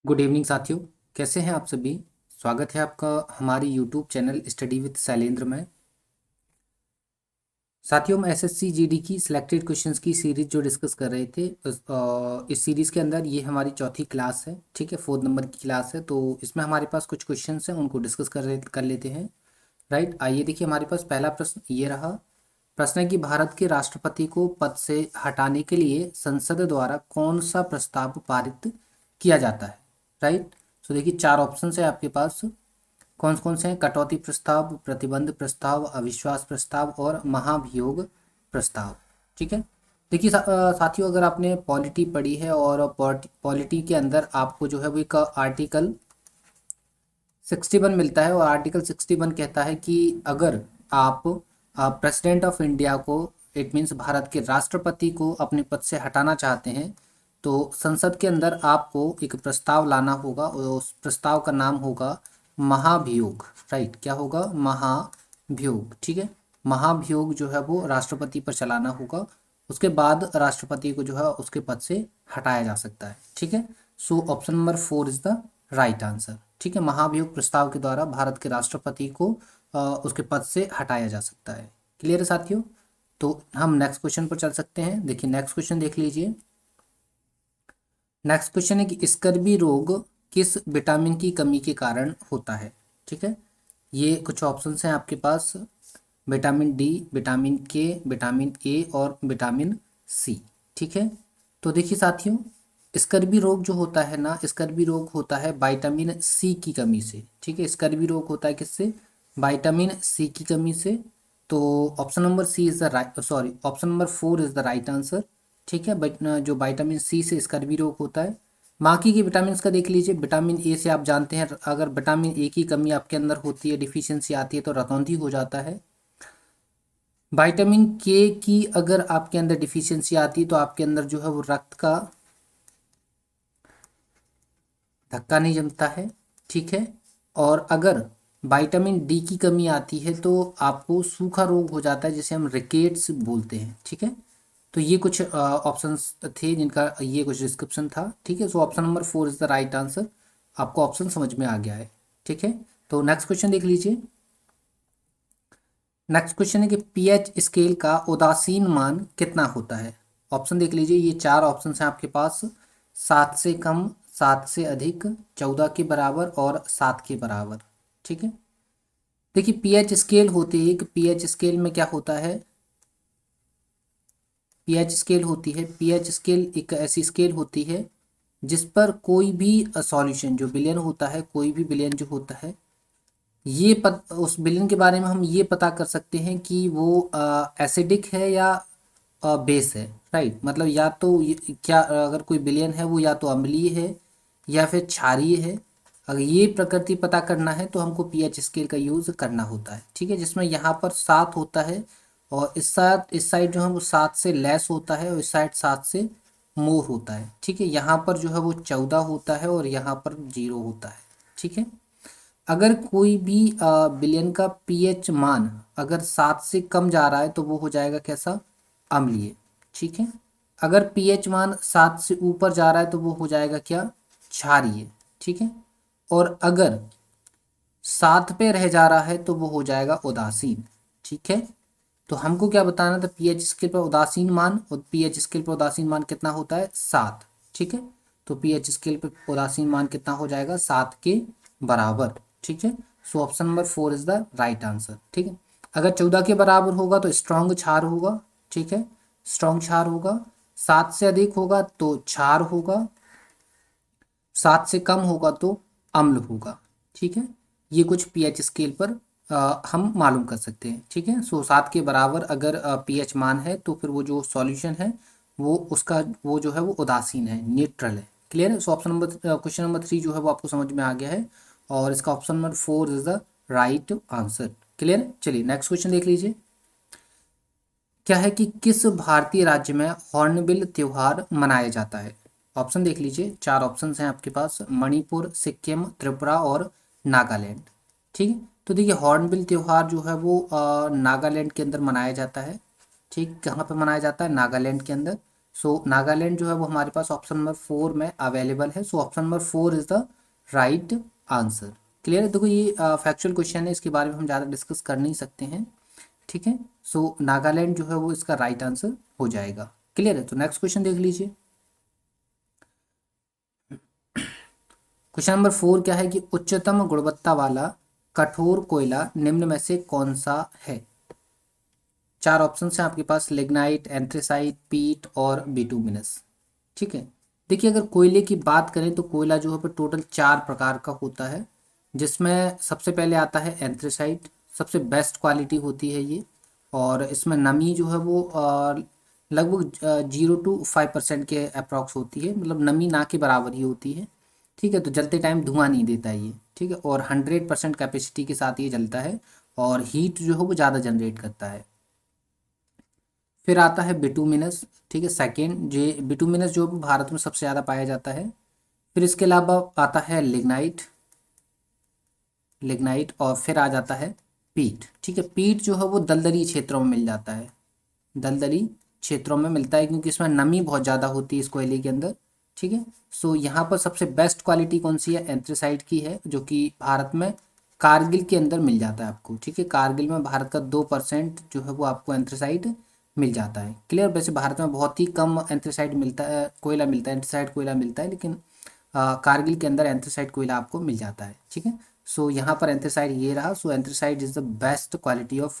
Good evening साथियों। कैसे हैं आप सभी। स्वागत है आपका हमारी YouTube channel study with Shailendra में। साथियों, हम एसएससी जीडी की सिलेक्टेड क्वेश्चंस की सीरीज जो डिस्कस कर रहे थे इस सीरीज के अंदर ये हमारी चौथी क्लास है। ठीक है, 4 नंबर की क्लास है। तो इसमें हमारे पास कुछ क्वेश्चंस हैं, उनको डिस्कस कर लेते हैं। राइट, आइए देखिए, हमारे पास पहला प्रश्न ये रहा। प्रश्न है कि भारत के राष्ट्रपति को पद से हटाने के लिए संसद द्वारा कौन सा प्रस्ताव पारित किया जाता है। राइट, तो देखिए 4 ऑप्शन है आपके पास। कौन से हैं? कटौती प्रस्ताव, प्रतिबंध प्रस्ताव, अविश्वास प्रस्ताव और महाभियोग प्रस्ताव। ठीक है, देखिए साथियों, अगर आपने पॉलिटी पढ़ी है और पॉलिटी के अंदर आपको जो है वो एक आर्टिकल 61 मिलता है, और आर्टिकल 61 कहता है कि अगर आप प्रेसिडेंट ऑफ इंडिया को, इट मीन्स भारत के राष्ट्रपति को अपने पद से हटाना चाहते हैं तो संसद के अंदर आपको एक प्रस्ताव लाना होगा, और उस प्रस्ताव का नाम होगा महाभियोग। राइट, क्या होगा? महाभियोग। ठीक है, महाभियोग जो है वो राष्ट्रपति पर चलाना होगा। उसके बाद राष्ट्रपति को जो है उसके पद से हटाया जा सकता है। ठीक है, सो option number 4 is the right answer. ठीक है, महाभियोग प्रस्ताव के द्वारा भारत के राष्ट्रपति को उसके पद से हटाया जा सकता है। क्लियर है साथियों? तो हम नेक्स्ट क्वेश्चन पर चल सकते हैं। देखिए नेक्स्ट क्वेश्चन देख लीजिए। नेक्स्ट क्वेश्चन है कि स्कर्वी रोग किस विटामिन की कमी के कारण होता है। ठीक है, ये कुछ ऑप्शंस हैं आपके पास। विटामिन डी, विटामिन के, विटामिन ए और विटामिन सी। ठीक है, तो देखिए साथियों, स्कर्वी रोग जो होता है ना, स्कर्वी रोग होता है विटामिन सी की कमी से। ठीक है, स्कर्वी रोग होता है किससे? विटामिन सी की कमी से। तो option number C is the right, sorry, option number 4 is the right answer. ठीक है, बट जो विटामिन सी से स्कर्वी रोग होता है। बाकी के विटामिन का देख लीजिए। विटामिन ए से आप जानते हैं, अगर विटामिन ए की कमी आपके अंदर होती है, डिफिशियंसी आती है, तो रतौंधी हो जाता है। विटामिन के की अगर आपके अंदर डिफिशियंसी आती है तो आपके अंदर जो है वो रक्त का धक्का नहीं जमता है। ठीक है, और अगर विटामिन डी की कमी आती है तो आपको सूखा रोग हो जाता है, जिसे हम रिकेट्स बोलते हैं। ठीक है, तो ये कुछ ऑप्शंस थे जिनका ये कुछ डिस्क्रिप्शन था। ठीक है, सो option number 4 is the right answer. आपको ऑप्शन समझ में आ गया है। ठीक है, तो नेक्स्ट क्वेश्चन देख लीजिए। नेक्स्ट क्वेश्चन है कि पीएच स्केल का उदासीन मान कितना होता है। ऑप्शन देख लीजिए, ये 4 ऑप्शन हैं आपके पास। 7 से कम, 7 से अधिक, 14 के बराबर और 7 के बराबर। ठीक है, देखिए पीएच स्केल होती है कि पीएच स्केल में क्या होता है। पीएच स्केल होती है, पीएच स्केल एक ऐसी स्केल होती है जिस पर कोई भी सॉल्यूशन जो विलयन होता है, कोई भी विलयन जो होता है, उस विलेन के बारे में हम ये पता कर सकते हैं कि वो एसिडिक है या बेस है। राइट, मतलब या तो क्या अगर कोई विलेन है वो या तो अम्लीय है या फिर क्षारीय है। अगर ये प्रकृति पता करना है तो हमको पीएच स्केल का यूज़ करना होता है। ठीक है, जिसमें यहाँ पर 7 होता है, और इस साइड जो है वो 7 से लेस होता है, और इस साइड 7 से मोर होता है। ठीक है, यहाँ पर जो है वो 14 होता है, और यहाँ पर 0 होता है। ठीक है, अगर कोई भी विलयन का पीएच मान अगर 7 से कम जा रहा है तो वो हो जाएगा कैसा? अम्लीय। ठीक है, अगर पीएच मान 7 से ऊपर जा रहा है तो वो हो जाएगा क्या? क्षारीय। ठीक है, और अगर 7 पे रह जा रहा है तो वो हो जाएगा उदासीन। ठीक है, तो हमको क्या बताना था? पीएच स्केल पर उदासीन मान, और पीएच स्केल पर उदासीन मान कितना होता है? 7। ठीक है, तो पीएच स्केल पर उदासीन मान कितना हो जाएगा? 7 के बराबर। ठीक है, सो option number 4 is the right answer. ठीक है, अगर 14 के बराबर होगा तो स्ट्रॉन्ग क्षार होगा। ठीक है, स्ट्रॉन्ग क्षार होगा। 7 से अधिक होगा तो क्षार होगा। 7 से कम होगा तो अम्ल होगा। ठीक है, ये कुछ पीएच स्केल पर हम मालूम कर सकते हैं। ठीक है, सो 7 के बराबर अगर पीएच मान है तो फिर वो जो सॉल्यूशन है वो उसका वो जो है वो उदासीन है, न्यूट्रल है। क्लियर है? सो ऑप्शन नंबर क्वेश्चन नंबर 3 जो है वो आपको समझ में आ गया है, और इसका option number 4 is the right answer. Clear है? चलिए नेक्स्ट क्वेश्चन देख लीजिए। क्या है कि किस भारतीय राज्य में हॉर्नबिल त्योहार मनाया जाता है। ऑप्शन देख लीजिए, 4 ऑप्शन हैं आपके पास। मणिपुर, सिक्किम, त्रिपुरा और नागालैंड। ठीक है, तो देखिए हॉर्नबिल त्योहार जो है वो नागालैंड के अंदर मनाया जाता है। ठीक, कहाँ पे मनाया जाता है? नागालैंड के अंदर। सो नागालैंड जो है वो हमारे पास ऑप्शन नंबर 4 में अवेलेबल है। सो option number 4 is the right answer. Clear है। देखो ये फैक्चुअल क्वेश्चन है, इसके बारे में हम ज़्यादा डिस्कस कर नहीं सकते हैं। ठीक है। सो नागालैंड जो है वो इसका राइट आंसर हो जाएगा। क्लियर है। तो नेक्स्ट क्वेश्चन देख लीजिए। क्वेश्चन नंबर 4 क्या है कि उच्चतम गुणवत्ता वाला कठोर कोयला निम्न में से कौन सा है। चार ऑप्शन हैं आपके पास, लिग्नाइट, एंथ्रेसाइट, पीट और बिटुमिनस। ठीक है। देखिए अगर कोयले की बात करें तो कोयला जो है पर टोटल 4 प्रकार का होता है, जिसमें सबसे पहले आता है एंथ्रेसाइट। सबसे बेस्ट क्वालिटी होती है ये, और इसमें नमी जो है वो लगभग 0 to 5% के अप्रॉक्स होती है, मतलब नमी ना के बराबर ही होती है। ठीक है। तो जलते टाइम धुआं नहीं देता ये। ठीक है। और 100% कैपेसिटी के साथ ये जलता है, और हीट जो है वो ज़्यादा जनरेट करता है। फिर आता है बिटुमिनस। ठीक है। सेकेंड जे बिटुमिनस जो भारत में सबसे ज़्यादा पाया जाता है। फिर इसके अलावा आता है लिग्नाइट। लिग्नाइट और फिर आ जाता है पीट। ठीक है। पीट जो है वो दलदली क्षेत्रों में मिल जाता है, दलदली क्षेत्रों में मिलता है, क्योंकि इसमें नमी बहुत ज़्यादा होती है इस कोयले के अंदर। ठीक है। सो यहाँ पर सबसे बेस्ट क्वालिटी कौन सी है, एंथ्रेसाइट की है, जो कि भारत में कारगिल के अंदर मिल जाता है आपको। ठीक है। कारगिल में भारत का 2% जो है वो आपको एंथ्रेसाइट मिल जाता है। क्लियर। वैसे भारत में बहुत ही कम एंथ्रेसाइट मिलता है, कोयला मिलता है, एंथ्रेसाइट कोयला मिलता है, लेकिन कारगिल के अंदर एंथ्रेसाइट कोयला आपको मिल जाता है। ठीक है। सो यहाँ पर एंथ्रेसाइट ये रहा। So anthracite is the best quality of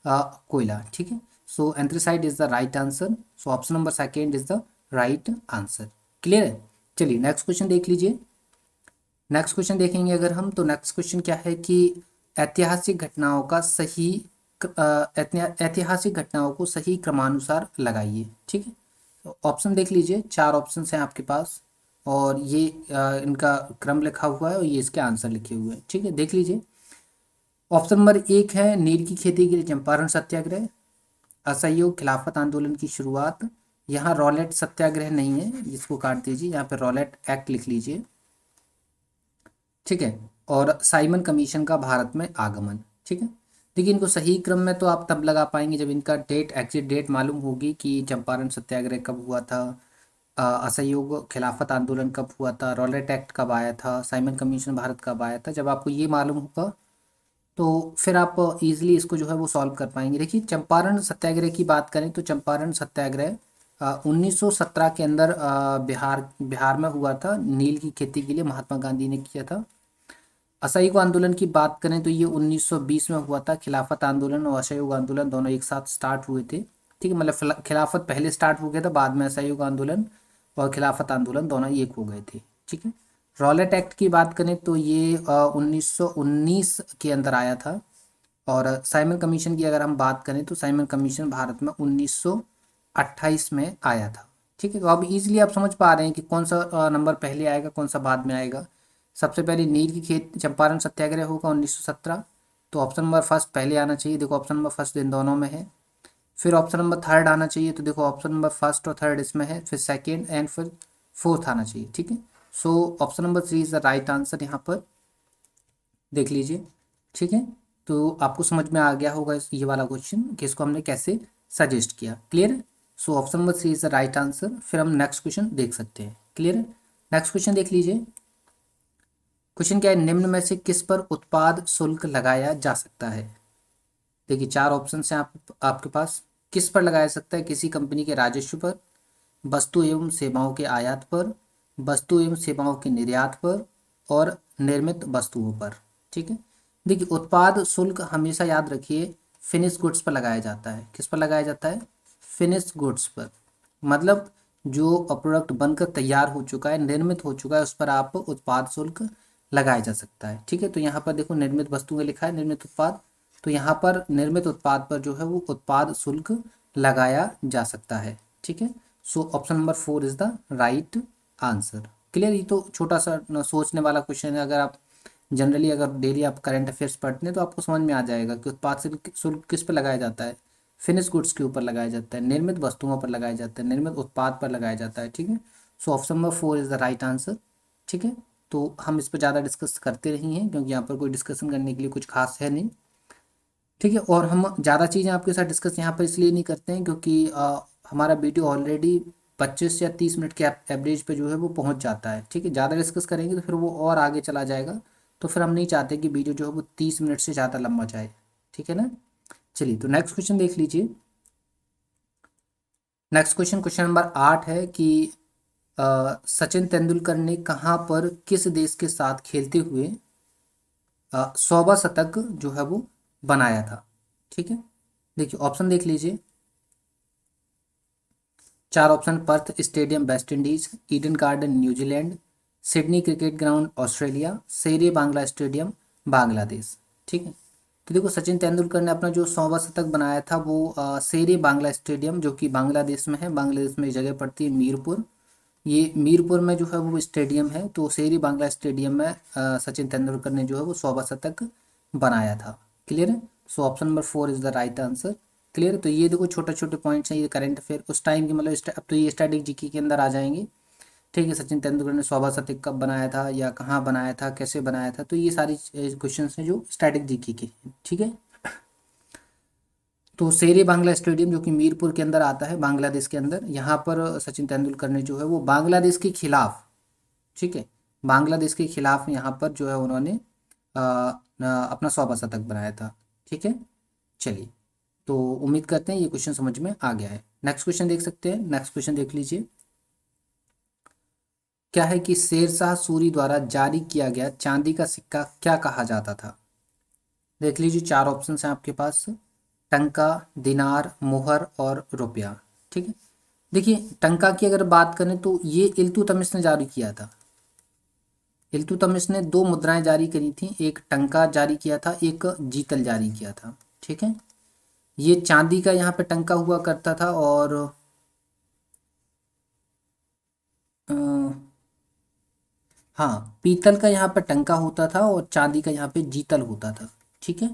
koyla. ठीक है। So anthracite is the right answer. So option number second is the right answer. Clear है। चलिए नेक्स्ट क्वेश्चन देख लीजिए। नेक्स्ट क्वेश्चन देखेंगे अगर हम, तो नेक्स्ट क्वेश्चन क्या है कि ऐतिहासिक घटनाओं का सही ऐतिहासिक घटनाओं को सही क्रमानुसार लगाइए। ठीक है। तो ऑप्शन देख लीजिए, चार ऑप्शन हैं आपके पास, और ये इनका क्रम लिखा हुआ है और ये इसके आंसर लिखे हुए हैं। ठीक है। देख लीजिए। ऑप्शन नंबर 1 है नील की खेती के लिए चंपारण सत्याग्रह, असहयोग खिलाफत आंदोलन की शुरुआत। यहाँ रॉलेट सत्याग्रह नहीं है, जिसको काट दीजिए, यहाँ पे रॉलेट एक्ट लिख लीजिए। ठीक है। और साइमन कमीशन का भारत में आगमन। ठीक है। देखिए इनको सही क्रम में तो आप तब लगा पाएंगे जब इनका डेट, एग्जैक्ट डेट मालूम होगी कि चंपारण सत्याग्रह कब हुआ था, असहयोग खिलाफत आंदोलन कब हुआ था, रॉलेट एक्ट कब आया था, साइमन कमीशन भारत कब आया था। जब आपको ये मालूम होगा तो फिर आप इजीली इसको जो है वो सॉल्व कर पाएंगे। देखिए चंपारण सत्याग्रह की बात करें तो चंपारण सत्याग्रह 1917 के अंदर बिहार बिहार में हुआ था। नील की खेती के लिए महात्मा गांधी ने किया था। असहयोग आंदोलन की बात करें तो ये 1920 में हुआ था। खिलाफत आंदोलन और असहयोग आंदोलन दोनों एक साथ स्टार्ट हुए थे। ठीक है। मतलब खिलाफत पहले स्टार्ट हो गया था, बाद में असहयोग आंदोलन और खिलाफत आंदोलन दोनों एक हो गए थे। ठीक है। रॉलेट एक्ट की बात करें तो ये 1919 के अंदर आया था। और साइमन कमीशन की अगर हम बात करें तो साइमन कमीशन भारत में 1928 में आया था। ठीक है। तो अब इजीली आप समझ पा रहे हैं कि कौन सा नंबर पहले आएगा, कौन सा बाद में आएगा। सबसे पहले नील की खेत चंपारण सत्याग्रह होगा 1917, तो ऑप्शन नंबर फर्स्ट पहले आना चाहिए। देखो ऑप्शन नंबर फर्स्ट इन दोनों में है। फिर ऑप्शन नंबर थर्ड आना चाहिए, तो देखो ऑप्शन नंबर फर्स्ट और थर्ड इसमें है। फिर सेकेंड एंड फिर फोर्थ आना चाहिए। ठीक है। सो option number 3 is the right answer यहाँ पर। देख लीजिए। ठीक है। तो आपको समझ में आ गया होगा ये वाला क्वेश्चन कि इसको हमने कैसे सजेस्ट किया। क्लियर है। सो option number 3 is the right answer. फिर हम नेक्स्ट क्वेश्चन देख सकते हैं। क्लियर है। नेक्स्ट क्वेश्चन देख लीजिए। क्वेश्चन क्या है, निम्न में से किस पर उत्पाद शुल्क लगाया जा सकता है। देखिए चार ऑप्शन हैं आपके पास। किस पर लगाया सकता है, किसी कंपनी के राजस्व पर, वस्तु एवं सेवाओं के आयात पर, वस्तु एवं सेवाओं के निर्यात पर, और निर्मित वस्तुओं पर। ठीक है। देखिए उत्पाद शुल्क हमेशा याद रखिए फिनिश गुड्स पर लगाया जाता है। किस पर लगाया जाता है, फिनिश गुड्स पर। मतलब जो प्रोडक्ट बनकर तैयार हो चुका है, निर्मित हो चुका है, उस पर आप उत्पाद शुल्क लगाया जा सकता है। ठीक है। तो यहाँ पर देखो निर्मित वस्तुएं लिखा है, निर्मित उत्पाद, तो यहाँ पर निर्मित उत्पाद पर जो है वो उत्पाद शुल्क लगाया जा सकता है। ठीक है। सो option number 4 is the right answer. Clear. ये तो छोटा सा सोचने वाला क्वेश्चन है। अगर आप जनरली अगर डेली आप करंट अफेयर्स पढ़ते हैं तो आपको समझ में आ जाएगा कि उत्पाद शुल्क किस पर लगाया जाता है, फिनिश गुड्स के ऊपर लगाया जाता है, निर्मित वस्तुओं पर लगाया जाता है, निर्मित उत्पाद पर लगाया जाता है। ठीक है। सो option number 4 is the right answer. ठीक है। तो हम इस पर ज़्यादा डिस्कस करते नहीं हैं, क्योंकि यहाँ पर कोई डिस्कशन करने के लिए कुछ खास है नहीं। ठीक है। और हम ज़्यादा चीज़ें आपके साथ डिस्कस यहाँ पर इसलिए नहीं करते हैं क्योंकि हमारा वीडियो ऑलरेडी 25 या 30 मिनट के एवरेज पे जो है वो पहुंच जाता है। ठीक है, ज़्यादा डिस्कस करेंगे तो फिर वो और आगे चला जाएगा, तो फिर हम नहीं चाहते कि वीडियो जो है वो 30 मिनट से ज़्यादा लंबा जाए। ठीक है ना। चलिए तो नेक्स्ट क्वेश्चन देख लीजिए। नेक्स्ट क्वेश्चन, क्वेश्चन नंबर 8 है कि सचिन तेंदुलकर ने कहाँ पर किस देश के साथ खेलते हुए 100वां शतक जो है वो बनाया था। ठीक है, देखिए ऑप्शन देख लीजिए। चार option: Perth stadium West Indies, Eden garden New Zealand, Sydney cricket ground Australia, शेरे बांग्ला स्टेडियम बांग्लादेश। ठीक है, तो देखो सचिन तेंदुलकर ने अपना जो 100वां शतक बनाया था वो शेरे बांग्ला स्टेडियम, जो कि बांग्लादेश में है। बांग्लादेश में एक जगह पड़ती है मीरपुर, ये मीरपुर में जो है वो स्टेडियम है। तो शेरे बांग्ला स्टेडियम में सचिन तेंदुलकर ने जो है वो 100वां शतक बनाया था। क्लियर है। सो option number 4 is the right answer. Clear. तो ये देखो छोटे छोटे पॉइंट्स हैं, ये करंट अफेयर उस टाइम के, मतलब अब तो ये स्टैटिक जीके के अंदर आ जाएंगे। ठीक है, सचिन तेंदुलकर ने 100वां शतक कब बनाया था, या कहाँ बनाया था, कैसे बनाया था, तो ये सारी क्वेश्चन हैं जो स्टैटिक जीके के हैं। ठीक है, तो शेरे बांग्ला स्टेडियम जो कि मीरपुर के अंदर आता है बांग्लादेश के अंदर, यहाँ पर सचिन तेंदुलकर ने जो है वो बांग्लादेश के खिलाफ, ठीक है, बांग्लादेश के खिलाफ यहाँ पर जो है उन्होंने अपना 100वां शतक बनाया था। ठीक है, चलिए तो उम्मीद करते हैं ये क्वेश्चन समझ में आ गया है। नेक्स्ट क्वेश्चन देख सकते हैं। नेक्स्ट क्वेश्चन देख लीजिए। क्या है कि शेरशाह सूरी द्वारा जारी किया गया चांदी का सिक्का क्या कहा जाता था। देख लीजिए, चार ऑप्शन हैं आपके पास: टंका, दिनार, मोहर और रुपया। ठीक है, देखिए टंका की अगर बात करें तो ये इल्तुतमिश ने जारी किया था। इल्तुतमिश ने दो मुद्राएं जारी करी थी, एक टंका जारी किया था, एक जीतल जारी किया था। ठीक है, ये चांदी का यहाँ पे टंका हुआ करता था, और अ, हाँ पीतल का यहाँ पे टंका होता था और चांदी का यहाँ पे जीतल होता था। ठीक है,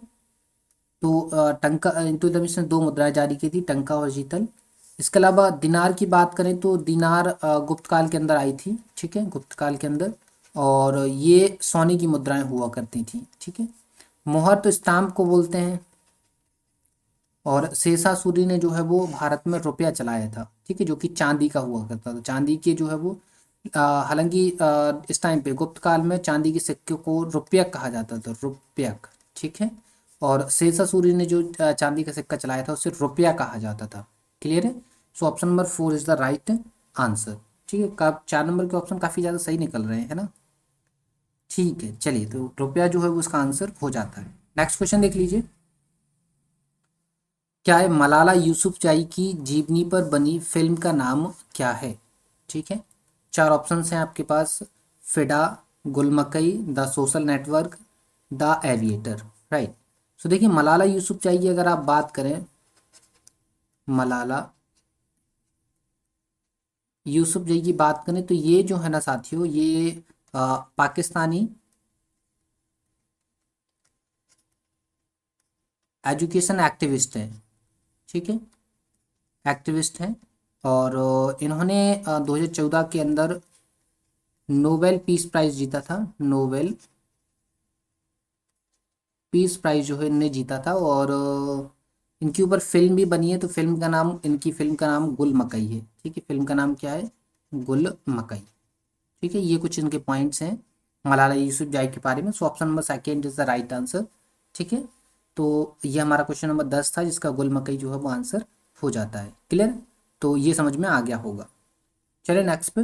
तो टंका इल्तुतमिश ने दो मुद्राएं जारी की थी, टंका और जीतल। इसके अलावा दिनार की बात करें तो दिनार गुप्त काल के अंदर आई थी। ठीक है, गुप्त काल के अंदर, और ये सोने की मुद्राएं हुआ करती थी। ठीक है, मोहर तो स्टाम्प को बोलते हैं, और शेषा सूरी ने जो है वो भारत में रुपया चलाया था। ठीक है, जो कि चांदी का हुआ करता था। चांदी के जो है वो हालांकि इस टाइम पे गुप्त काल में चांदी के सिक्के को रुपयक कहा जाता था, रुपयक। ठीक है, और शेषा सूरी ने जो चांदी का सिक्का चलाया था उसे रुपया कहा जाता था। क्लियर है। सो option number 4 is the right answer. ठीक है, 4 नंबर के ऑप्शन काफ़ी ज़्यादा सही निकल रहे हैं, है ना। ठीक है, चलिए तो रुपया जो है वो उसका आंसर हो जाता है। नेक्स्ट क्वेश्चन देख लीजिए। क्या है मलाला यूसुफजई की जीवनी पर बनी फिल्म का नाम क्या है। ठीक है, चार ऑप्शंस हैं आपके पास: Fidaa, Gul Makai, the social network, the aviator. Right. So देखिए मलाला यूसुफजई की अगर आप बात करें, मलाला यूसुफजई की बात करें तो ये जो है ना साथियों, ये पाकिस्तानी एजुकेशन एक्टिविस्ट हैं। ठीक है, एक्टिविस्ट हैं, और इन्होंने 2014 के अंदर नोबेल पीस प्राइज जीता था। नोबेल पीस प्राइज जो है इनने जीता था, और इनके ऊपर फिल्म भी बनी है। तो फिल्म का नाम, इनकी फिल्म का नाम गुल मकई है। ठीक है, फिल्म का नाम क्या है, गुल मकई। ठीक है, ये कुछ इनके पॉइंट्स हैं मलाला यूसुफजई के बारे में। सो option number second is the right answer. ठीक है, तो ये हमारा क्वेश्चन नंबर 10 था, जिसका गुल मकई जो है वो आंसर हो जाता है। क्लियर, तो ये समझ में आ गया होगा। चलिए नेक्स्ट पे,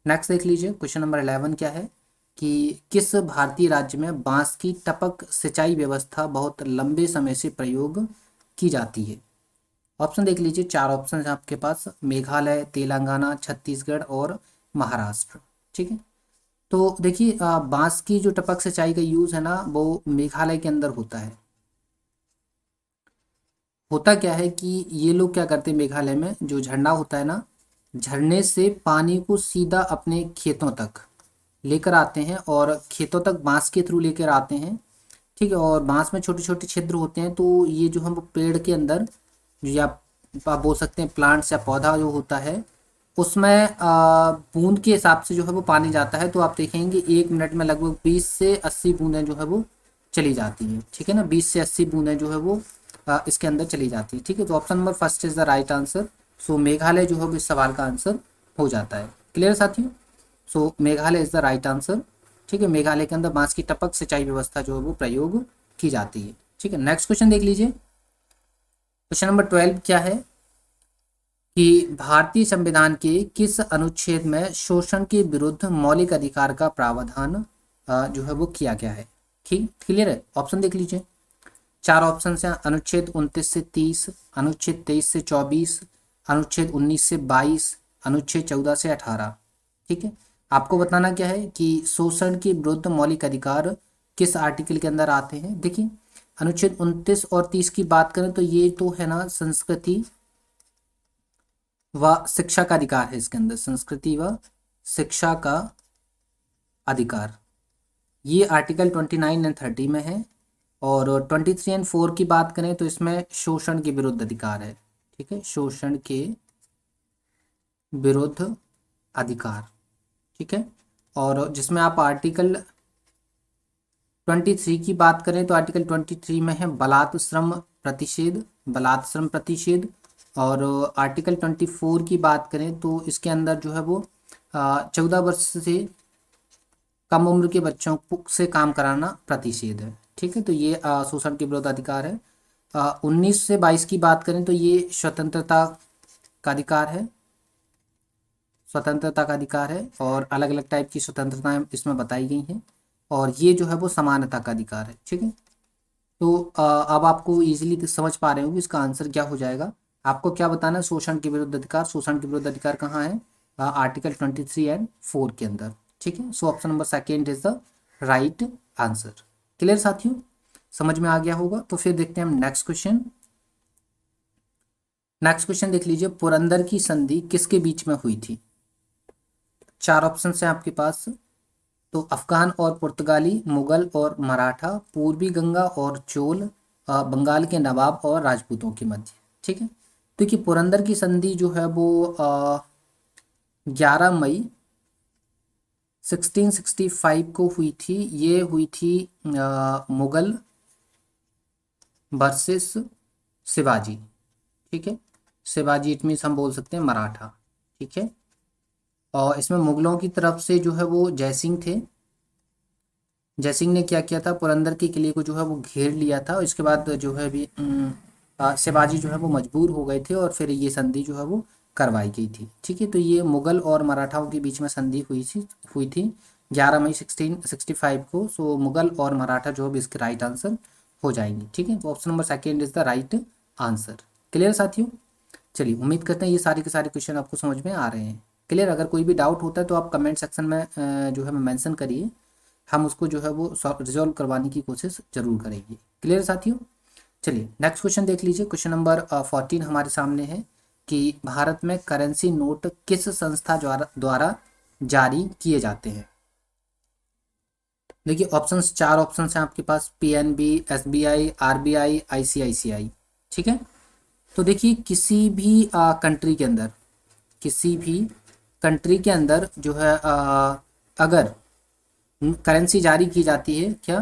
नेक्स्ट देख लीजिए। क्वेश्चन नंबर 11 क्या है कि किस भारतीय राज्य में बांस की टपक सिंचाई व्यवस्था बहुत लंबे समय से प्रयोग की जाती है। ऑप्शन देख लीजिए, चार ऑप्शन है आपके पास: मेघालय, तेलंगाना, छत्तीसगढ़ और महाराष्ट्र। ठीक है, तो देखिए बांस की जो टपक सिंचाई का यूज़ है ना वो मेघालय के अंदर होता है। होता क्या है कि ये लोग क्या करते हैं, मेघालय में जो झरना होता है ना, झरने से पानी को सीधा अपने खेतों तक लेकर आते हैं, और खेतों तक बांस के थ्रू लेकर आते हैं। ठीक है, और बांस में छोटे छोटे छिद्र होते हैं, तो ये जो हम पेड़ के अंदर, या आप बोल सकते हैं प्लांट्स या पौधा जो होता है, उसमें बूंद के हिसाब से जो है वो पानी जाता है। तो आप देखेंगे 1 मिनट में लगभग 20 से 80 बूंदें जो है वो चली जाती हैं। ठीक है ना, 20 से 80 बूंदें जो है वो इसके अंदर चली जाती है। ठीक है, तो option number first is the right answer. So Meghalaya जो है वो इस सवाल का आंसर हो जाता है। क्लियर साथियों? So Meghalaya is the right answer. ठीक है, मेघालय के अंदर बांस की टपक सिंचाई व्यवस्था जो है वो प्रयोग की जाती है। ठीक है, नेक्स्ट क्वेश्चन देख लीजिए। क्वेश्चन नंबर 12 क्या है कि भारतीय संविधान के किस अनुच्छेद में शोषण के विरुद्ध मौलिक अधिकार का प्रावधान जो है वो किया गया है। ठीक, क्लियर है? ऑप्शन देख लीजिए। चार ऑप्शन हैं। अनुच्छेद 29 से 30, अनुच्छेद 23 से 24, अनुच्छेद 19 से 22, अनुच्छेद 14 से 18। ठीक है, आपको बताना क्या है कि शोषण के विरुद्ध मौलिक अधिकार किस आर्टिकल के अंदर आते हैं। देखिए, अनुच्छेद 29 और 30 की बात करें तो ये तो है ना संस्कृति व शिक्षा का अधिकार है। इसके अंदर संस्कृति व शिक्षा का अधिकार, ये आर्टिकल 29 एंड 30 में है। और 23 एंड 4 की बात करें तो इसमें शोषण के विरुद्ध अधिकार है। ठीक है, शोषण के विरुद्ध अधिकार। ठीक है, और जिसमें आप आर्टिकल 23 की बात करें तो आर्टिकल 23 में है बलात् श्रम प्रतिषेध, बलात् श्रम प्रतिषेध। और आर्टिकल 24 की बात करें तो इसके अंदर जो है वो 14 वर्ष से कम उम्र के बच्चों से काम कराना प्रतिषेध है। ठीक है, तो ये शोषण के विरुद्ध अधिकार है। 19 से 22 की बात करें तो ये स्वतंत्रता का अधिकार है, स्वतंत्रता का अधिकार है। और अलग अलग टाइप की स्वतंत्रताएं इसमें बताई गई हैं। और ये जो है वो समानता का अधिकार है। ठीक है, तो अब आपको इजीली समझ पा रहे हो कि इसका आंसर क्या हो जाएगा। आपको क्या बताना है, शोषण के विरुद्ध अधिकार। शोषण के विरुद्ध अधिकार कहाँ है? आर्टिकल 23 एंड 4 के अंदर। ठीक है, सो option number second is the right answer. Clear साथियों? समझ में आ गया होगा। तो फिर देखते हैं हम नेक्स्ट क्वेश्चन। नेक्स्ट क्वेश्चन देख लीजिए। पुरंदर की संधि किसके बीच में हुई थी? चार ऑप्शन है आपके पास। तो अफगान और पुर्तगाली, मुगल और मराठा, पूर्वी गंगा और चोल, बंगाल के नवाब और राजपूतों के मध्य। ठीक है, देखिए पुरंदर की संधि जो है वो 11 मई 1665 को हुई थी। ये हुई थी मुगल वर्सेस शिवाजी। ठीक है, शिवाजी इट मीन्स हम बोल सकते हैं मराठा। ठीक है, और इसमें मुगलों की तरफ से जो है वो जयसिंह थे। जयसिंह ने क्या किया था, पुरंदर के किले को जो है वो घेर लिया था। और इसके बाद जो है भी शिवाजी जो है वो मजबूर हो गए थे और फिर ये संधि जो है वो करवाई गई थी। ठीक है, तो ये मुगल और मराठाओं के बीच में संधि हुई थी 11 मई 1665 को। सो मुगल और मराठा जो है इसके राइट आंसर हो जाएंगे। ठीक है, तो option number second is the right answer. Clear साथियों? चलिए, उम्मीद करते हैं ये सारे के सारे क्वेश्चन आपको समझ में आ रहे हैं। क्लियर? अगर कोई भी डाउट होता है तो आप कमेंट सेक्शन में जो है मेंशन करिए, हम उसको जो है वो रिजॉल्व करवाने की कोशिश जरूर करेंगे। क्लियर साथियों? चलिए नेक्स्ट क्वेश्चन देख लीजिए। क्वेश्चन नंबर 14 हमारे सामने है कि भारत में करेंसी नोट किस संस्था द्वारा जारी किए जाते हैं। देखिए ऑप्शंस, चार ऑप्शंस हैं आपके पास। PNB, SBI, RBI, ICICI. ठीक है, तो देखिए किसी भी कंट्री के अंदर, किसी भी कंट्री के अंदर जो है अगर करेंसी जारी की जाती है, क्या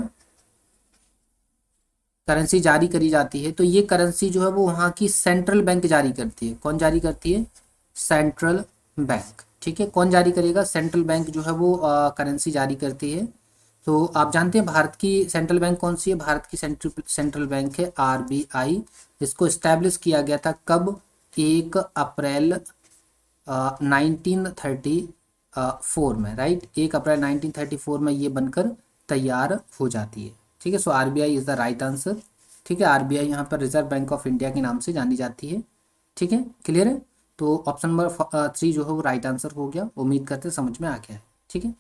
करेंसी जारी करी जाती है, तो ये करेंसी जो है वो वहाँ की सेंट्रल बैंक जारी करती है। कौन जारी करती है? Central bank. ठीक है, कौन जारी करेगा? सेंट्रल बैंक जो है वो करेंसी जारी करती है। तो आप जानते हैं भारत की सेंट्रल बैंक कौन सी है? भारत की सेंट्रल बैंक है आरबीआई। इसको इस्टेब्लिश किया गया था कब? 1 अप्रैल 1934 में। राइट, 1 अप्रैल 1934 में ये बनकर तैयार हो जाती है। ठीक है, so RBI is the right answer. ठीक है, आरबीआई यहाँ पर रिजर्व बैंक ऑफ इंडिया के नाम से जानी जाती है। ठीक है, क्लियर है? तो ऑप्शन नंबर 3 जो है वो राइट आंसर हो गया। उम्मीद करते समझ में आ गया है। ठीक है,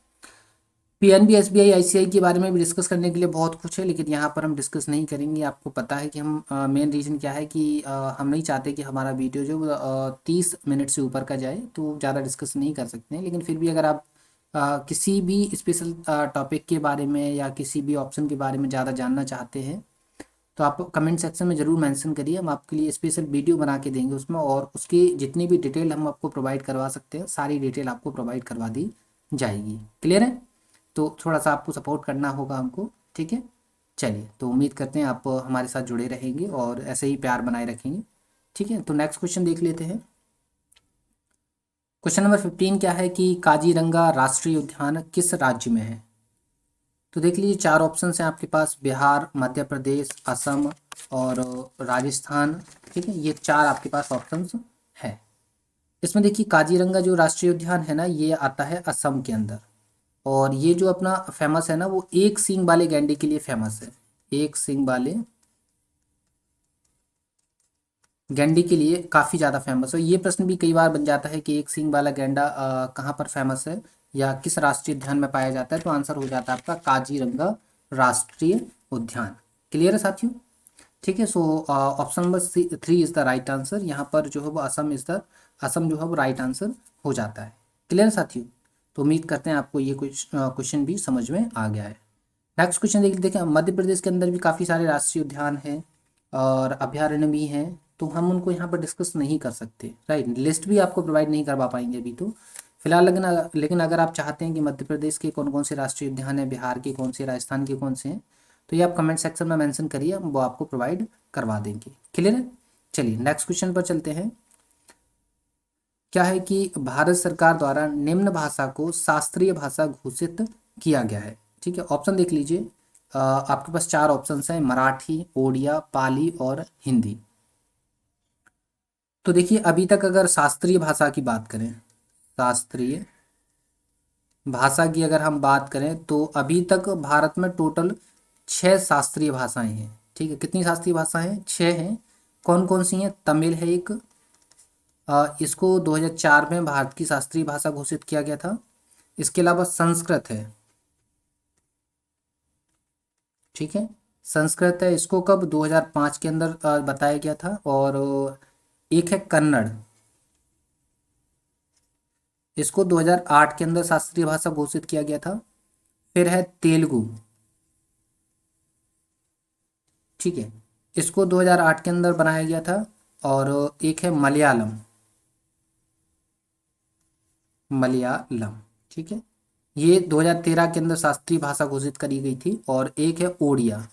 पीएनबी, एसबीआई, आईसीआई के बारे में भी डिस्कस करने के लिए बहुत कुछ है, लेकिन यहाँ पर हम डिस्कस नहीं करेंगे। आपको पता है कि हम मेन रीज़न क्या है कि हम नहीं चाहते कि हमारा वीडियो जो 30 मिनट से ऊपर का जाए, तो ज़्यादा डिस्कस नहीं कर सकते हैं। लेकिन फिर भी अगर आप किसी भी स्पेशल टॉपिक के बारे में या किसी भी ऑप्शन के बारे में ज़्यादा जानना चाहते हैं तो आप कमेंट सेक्शन में ज़रूर मेंशन करिए। हम आपके लिए स्पेशल वीडियो बना के देंगे उसमें, और उसकी जितनी भी डिटेल हम आपको प्रोवाइड करवा सकते हैं सारी डिटेल आपको प्रोवाइड करवा दी जाएगी। क्लियर है? तो थोड़ा सा आपको सपोर्ट करना होगा हमको। ठीक है, चलिए, तो उम्मीद करते हैं आप हमारे साथ जुड़े रहेंगे और ऐसे ही प्यार बनाए रखेंगे। ठीक है, तो नेक्स्ट क्वेश्चन देख लेते हैं। क्वेश्चन नंबर 15 क्या है कि काजीरंगा राष्ट्रीय उद्यान किस राज्य में है? तो देख लीजिए, चार ऑप्शन हैं आपके पास, बिहार, मध्य प्रदेश, असम और राजस्थान। ठीक है, ये चार आपके पास ऑप्शंस है। इसमें देखिए, काजीरंगा जो राष्ट्रीय उद्यान है ना, ये आता है असम के अंदर। और ये जो अपना फेमस है ना, वो एक सींग वाले गैंडे के लिए फेमस है। एक सींग वाले गैंडे के लिए काफ़ी ज़्यादा फेमस है। ये प्रश्न भी कई बार बन जाता है कि एक सींग वाला गैंडा कहाँ पर फेमस है या किस राष्ट्रीय उद्यान में पाया जाता है। तो आंसर हो जाता है आपका काजीरंगा राष्ट्रीय उद्यान। क्लियर है साथियों? ठीक है, सो option number 3 is the right answer. यहाँ पर जो है वो असम जो है वो राइट आंसर हो जाता है। क्लियर साथियों? तो उम्मीद करते हैं आपको ये कुछ क्वेश्चन भी समझ में आ गया है। नेक्स्ट क्वेश्चन देखें, मध्य प्रदेश के अंदर भी काफ़ी सारे राष्ट्रीय उद्यान हैं और अभयारण्य भी हैं, तो हम उनको यहाँ पर डिस्कस नहीं कर सकते, राइट। लिस्ट भी आपको प्रोवाइड नहीं करवा पाएंगे अभी तो फिलहाल। लेकिन अगर आप चाहते हैं कि मध्य प्रदेश के कौन कौन से राष्ट्रीय उद्यान हैं, बिहार के कौन से, राजस्थान के कौन से हैं, तो ये आप कमेंट सेक्शन में मेंशन करिए, हम वो आपको प्रोवाइड करवा देंगे। क्लियर है? चलिए नेक्स्ट क्वेश्चन पर चलते हैं। क्या है कि भारत सरकार द्वारा निम्न भाषा को शास्त्रीय भाषा घोषित किया गया है? ठीक है, ऑप्शन देख लीजिए। आपके पास चार ऑप्शन हैं, मराठी, ओडिया, पाली और हिंदी। तो देखिए, अभी तक अगर शास्त्रीय भाषा की बात करें, शास्त्रीय भाषा की अगर हम बात करें, तो अभी तक भारत में टोटल 6 शास्त्रीय भाषाएं हैं। ठीक है, कितनी शास्त्रीय भाषाएं हैं? 6 हैं। कौन कौन सी हैं? तमिल है एक, इसको 2004 में भारत की शास्त्रीय भाषा घोषित किया गया था। इसके अलावा संस्कृत है। ठीक है, संस्कृत है, इसको कब 2005 के अंदर बताया गया था। और एक है कन्नड़, इसको 2008 के अंदर शास्त्रीय भाषा घोषित किया गया था। फिर है तेलुगु। ठीक है, इसको 2008 के अंदर बनाया गया था। और एक है मलयालम, मलयालम। ठीक है, ये 2013 के अंदर शास्त्रीय भाषा घोषित करी गई थी। और एक है ओडिया,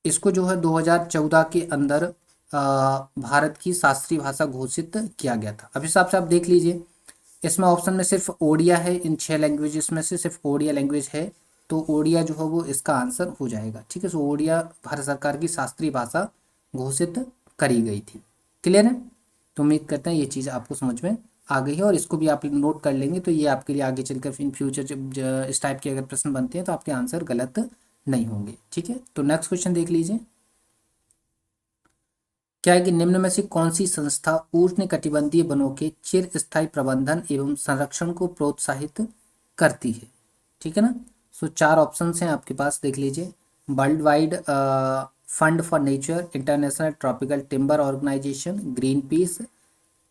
इसको जो है 2014 के अंदर भारत की शास्त्रीय भाषा घोषित किया गया था। अब इस हिसाब से आप देख लीजिए, इसमें ऑप्शन में सिर्फ ओडिया है, इन 6 लैंग्वेजेस में से सिर्फ ओडिया लैंग्वेज है, तो ओडिया जो है वो इसका आंसर हो जाएगा। ठीक है, सो ओडिया भारत सरकार की शास्त्रीय भाषा घोषित करी गई थी। क्लियर है? तो उम्मीद करते हैं ये चीज़ आपको समझ में आ गई है, और इसको भी आप नोट कर लेंगे तो ये आपके लिए आगे चलकर इन फ्यूचर जब इस टाइप के अगर प्रश्न बनते हैं तो आपके आंसर गलत नहीं होंगे। ठीक है, तो नेक्स्ट क्वेश्चन देख लीजिए। क्या है कि निम्न में से कौन सी संस्था उष्णकटिबंधीय वनों के चिर स्थायी प्रबंधन एवं संरक्षण को प्रोत्साहित करती है? ठीक है ना, सो चार ऑप्शंस हैं आपके पास, देख लीजिए। World Wide Fund for Nature, International Tropical Timber Organization, Greenpeace,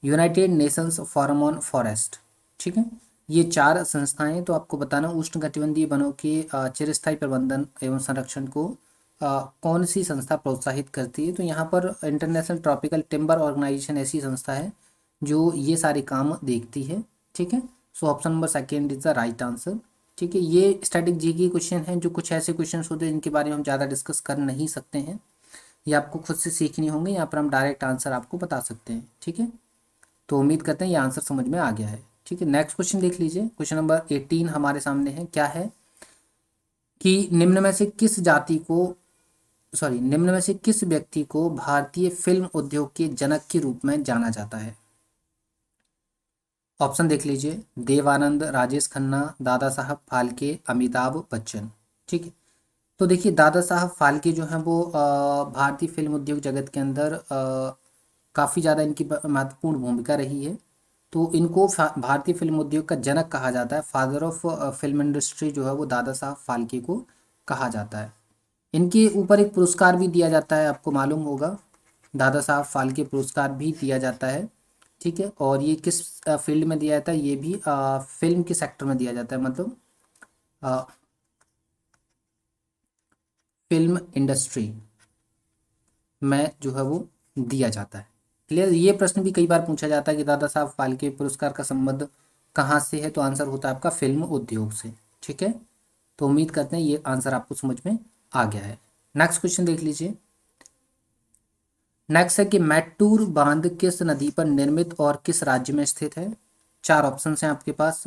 United Nations Forum on Forest. ठीक है, ये चार संस्थाएं, तो आपको बताना उष्णकटिबंधीय वनों के चिरस्थायी प्रबंधन एवं संरक्षण को कौन सी संस्था प्रोत्साहित करती है। तो यहाँ पर इंटरनेशनल ट्रॉपिकल टिम्बर ऑर्गेनाइजेशन ऐसी संस्था है जो ये सारे काम देखती है। ठीक है, सो option number second is the right answer. ठीक है, ये स्टैटिक जी के क्वेश्चन हैं, जो कुछ ऐसे क्वेश्चन होते हैं जिनके बारे में हम ज़्यादा डिस्कस कर नहीं सकते हैं, ये आपको खुद से सीखनी होंगे। यहाँ पर हम डायरेक्ट आंसर आपको बता सकते हैं। ठीक है, तो उम्मीद करते हैं ये आंसर समझ में आ गया है। ठीक है, नेक्स्ट क्वेश्चन देख लीजिए। क्वेश्चन नंबर 18 हमारे सामने है। क्या है कि निम्न में से किस व्यक्ति को भारतीय फिल्म उद्योग के जनक के रूप में जाना जाता है? ऑप्शन देख लीजिए। देवानंद, राजेश खन्ना, दादा साहब फाल्के, अमिताभ बच्चन। ठीक है, तो देखिए, दादा साहब फाल्के जो हैं वो भारतीय फिल्म उद्योग जगत के अंदर काफ़ी ज़्यादा इनकी महत्वपूर्ण भूमिका रही है। तो इनको भारतीय फिल्म उद्योग का जनक कहा जाता है। फादर ऑफ फिल्म इंडस्ट्री जो है वो दादा साहब फाल्के को कहा जाता है। इनके ऊपर एक पुरस्कार भी दिया जाता है, आपको मालूम होगा, दादा साहब फाल्के पुरस्कार भी दिया जाता है। ठीक है, और ये किस फील्ड में दिया जाता है? ये भी फिल्म के सेक्टर में दिया जाता है, मतलब फिल्म इंडस्ट्री में जो है वो दिया जाता है। क्लियर? ये प्रश्न भी कई बार पूछा जाता है कि दादा साहब फाल्के पुरस्कार का संबंध कहाँ से है, तो आंसर होता है आपका फिल्म उद्योग से। ठीक है, तो उम्मीद करते हैं ये आंसर आपको समझ में आ गया है। नेक्स्ट क्वेश्चन देख लीजिए। नेक्स्ट है कि मैटूर बांध किस नदी पर निर्मित और किस राज्य में स्थित है। चार ऑप्शन हैं आपके पास।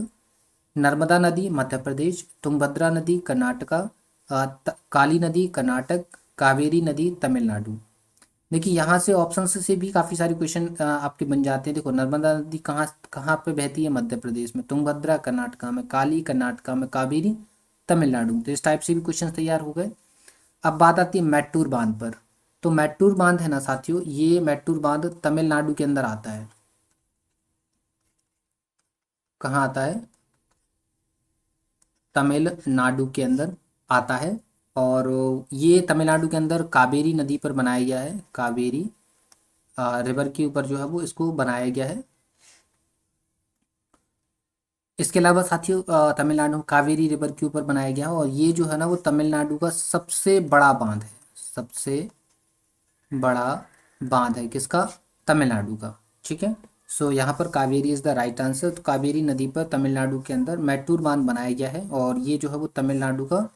नर्मदा नदी मध्य प्रदेश, तुंगभद्रा नदी कर्नाटका, काली नदी कर्नाटक, कावेरी नदी तमिलनाडु। देखिए यहाँ से ऑप्शन से भी काफ़ी सारे क्वेश्चन आपके बन जाते हैं। देखो नर्मदा नदी कहाँ कहाँ पे बहती है, मध्य प्रदेश में, तुंगभद्रा कर्नाटका में, काली कर्नाटका में, कावेरी तमिलनाडु। तो इस टाइप से भी क्वेश्चन तैयार हो गए। अब बात आती है मैटूर बांध पर। तो मैटूर बांध है ना साथियों, ये मैटूर बांध तमिलनाडु के अंदर आता है। कहाँ आता है, तमिलनाडु के अंदर आता है। और ये तमिलनाडु के अंदर कावेरी नदी पर बनाया गया है। कावेरी रिवर के ऊपर जो है वो इसको बनाया गया है। इसके अलावा साथियों तमिलनाडु में कावेरी रिवर के ऊपर बनाया गया है। और ये जो है ना वो तमिलनाडु का सबसे बड़ा बांध है। सबसे बड़ा बांध है किसका, तमिलनाडु का। ठीक है। सो यहाँ पर Kaveri is the right answer. तो कावेरी नदी पर तमिलनाडु के अंदर मैटूर बांध बनाया गया है और ये जो है वो तमिलनाडु का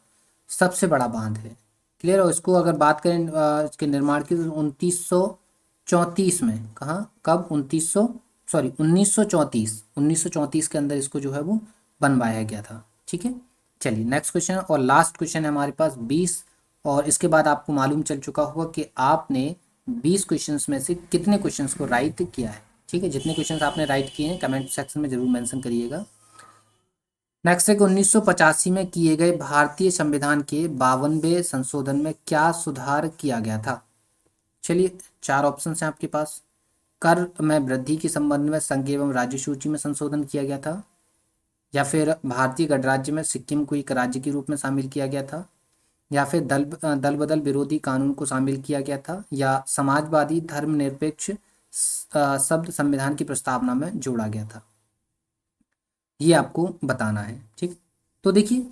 सबसे बड़ा बांध है। क्लियर। और इसको अगर बात करें इसके निर्माण की, तो 1934 में, कहाँ कब, 1934 के अंदर इसको जो है वो बनवाया गया था। ठीक है। चलिए नेक्स्ट क्वेश्चन और लास्ट क्वेश्चन है हमारे पास 20। और इसके बाद आपको मालूम चल चुका होगा कि आपने 20 क्वेश्चंस में से कितने क्वेश्चंस को राइट किया है। ठीक है। जितने क्वेश्चंस आपने राइट किए हैं कमेंट सेक्शन में जरूर मेंशन करिएगा। नेक्स्ट है कि 1985 में किए गए भारतीय संविधान के 52वें संशोधन में क्या सुधार किया गया था। चलिए चार ऑप्शन हैं आपके पास। कर में वृद्धि के संबंध में संघ एवं राज्य सूची में संशोधन किया गया था, या फिर भारतीय गणराज्य में सिक्किम को एक राज्य के रूप में शामिल किया गया था, या फिर दल बदल विरोधी कानून को शामिल किया गया था, या समाजवादी धर्मनिरपेक्ष शब्द संविधान की प्रस्तावना में जोड़ा गया था। ये आपको बताना है। ठीक। तो देखिए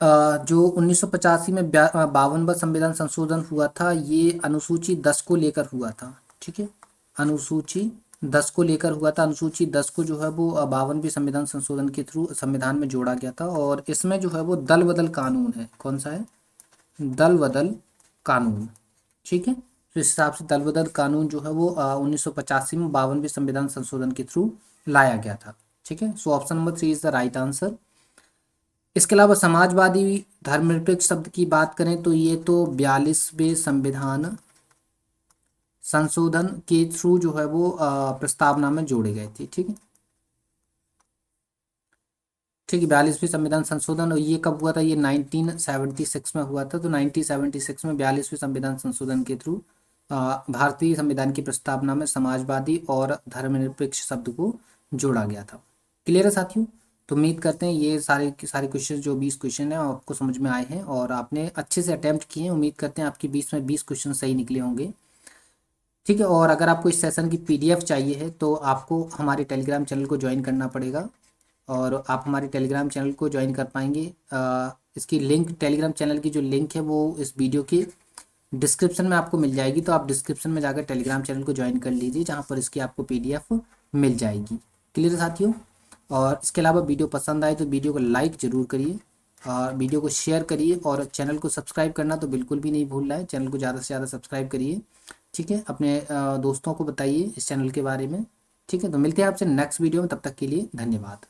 जो 1985 में 52वां संविधान संशोधन हुआ था, ये अनुसूची 10 को लेकर हुआ था। ठीक है। अनुसूची 10 को लेकर हुआ था। अनुसूची 10 को जो है वो 52वें संविधान संशोधन के थ्रू संविधान में जोड़ा गया था। और इसमें जो है वो दल बदल कानून है। कौन सा है, दल बदल कानून। ठीक है। तो इस हिसाब से दल बदल कानून जो है वो 1985 में 52वें संविधान संशोधन के थ्रू लाया गया था। ठीक है। सो option number 3 is the right answer. इसके अलावा समाजवादी धर्मनिरपेक्ष शब्द की बात करें तो ये तो 42वें संविधान संशोधन के थ्रू जो है वो प्रस्तावना में जोड़े गए थे। ठीक है। ठीक है। 42वें संविधान संशोधन, और ये कब हुआ था, ये 1976 में हुआ था। तो 1976 में 42वें संविधान संशोधन के थ्रू भारतीय संविधान की प्रस्तावना में समाजवादी और धर्मनिरपेक्ष शब्द को जोड़ा गया था। क्लियर है साथियों। तो उम्मीद करते हैं ये सारे क्वेश्चन, जो 20 क्वेश्चन हैं आपको समझ में आए हैं और आपने अच्छे से अटेम्प्ट किए हैं। उम्मीद करते हैं आपके 20 में 20 क्वेश्चन सही निकले होंगे। ठीक है। और अगर आपको इस सेशन की PDF चाहिए है तो आपको हमारे टेलीग्राम चैनल को ज्वाइन करना पड़ेगा। और आप हमारे टेलीग्राम चैनल को ज्वाइन कर पाएंगे। इसकी लिंक, टेलीग्राम चैनल की जो लिंक है वो इस वीडियो के डिस्क्रिप्शन में आपको मिल जाएगी। तो आप डिस्क्रिप्शन में जाकर टेलीग्राम चैनल को ज्वाइन कर लीजिए, जहाँ पर इसकी आपको PDF मिल जाएगी। क्लियर है साथियों। और इसके अलावा वीडियो पसंद आए तो वीडियो को लाइक ज़रूर करिए और वीडियो को शेयर करिए, और चैनल को सब्सक्राइब करना तो बिल्कुल भी नहीं भूलना है। चैनल को ज़्यादा से ज़्यादा सब्सक्राइब करिए। ठीक है। अपने दोस्तों को बताइए इस चैनल के बारे में। ठीक है। तो मिलते हैं आपसे नेक्स्ट वीडियो में, तब तक के लिए धन्यवाद।